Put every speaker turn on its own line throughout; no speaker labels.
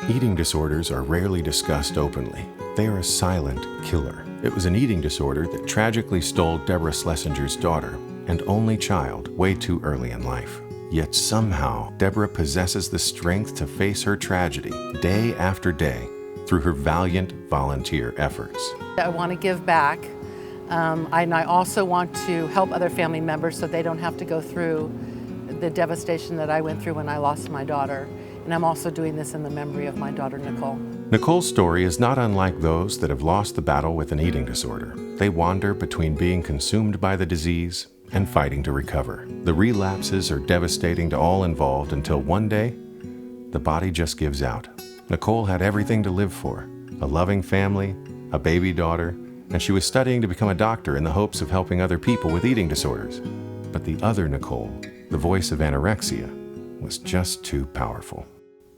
Eating disorders are rarely discussed openly. They are a silent killer. It was an eating disorder that tragically stole Debra Schlesinger's daughter and only child way too early in life. Yet somehow, Debra possesses the strength to face her tragedy day after day through her valiant volunteer efforts.
I want to give back, and I also want to help other family members so they don't have to go through the devastation that I went through when I lost my daughter. And I'm also doing this in the memory of my daughter, Nicole.
Nicole's story is not unlike those that have lost the battle with an eating disorder. They wander between being consumed by the disease and fighting to recover. The relapses are devastating to all involved until one day, the body just gives out. Nicole had everything to live for: a loving family, a baby daughter, and she was studying to become a doctor in the hopes of helping other people with eating disorders. But the other Nicole, the voice of anorexia, was just too powerful.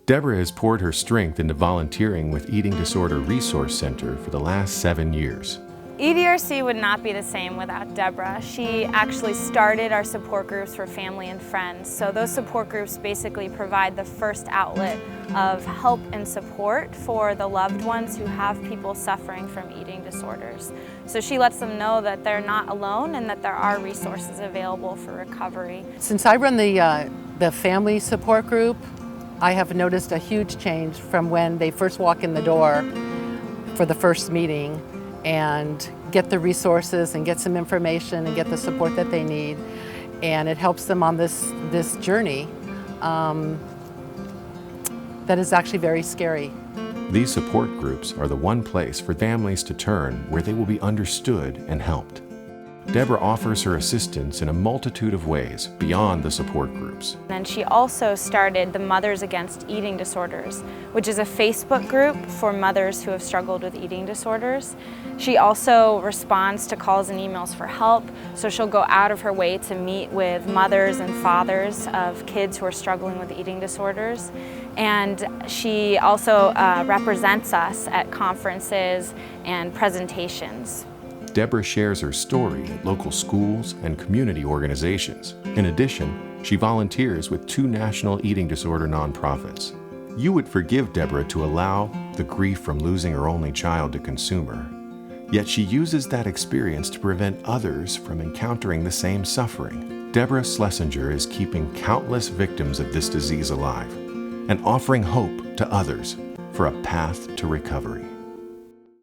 Debra has poured her strength into volunteering with Eating Disorder Resource Center for the last 7 years.
EDRC would not be the same without Debra. She actually started our support groups for family and friends. So those support groups basically provide the first outlet of help and support for the loved ones who have people suffering from eating disorders. So she lets them know that they're not alone and that there are resources available for recovery.
Since I run the family support group, I have noticed a huge change from when they first walk in the door for the first meeting and get the resources and get some information and get the support that they need. And it helps them on this journey that is actually very scary.
These support groups are the one place for families to turn where they will be understood and helped. Debra offers her assistance in a multitude of ways beyond the support groups.
And she also started the Mothers Against Eating Disorders, which is a Facebook group for mothers who have struggled with eating disorders. She also responds to calls and emails for help, so she'll go out of her way to meet with mothers and fathers of kids who are struggling with eating disorders. And she also represents us at conferences and presentations.
Debra shares her story at local schools and community organizations. In addition, she volunteers with 2 national eating disorder nonprofits. You would forgive Debra to allow the grief from losing her only child to consume her. Yet she uses that experience to prevent others from encountering the same suffering. Debra Schlesinger is keeping countless victims of this disease alive and offering hope to others for a path to recovery.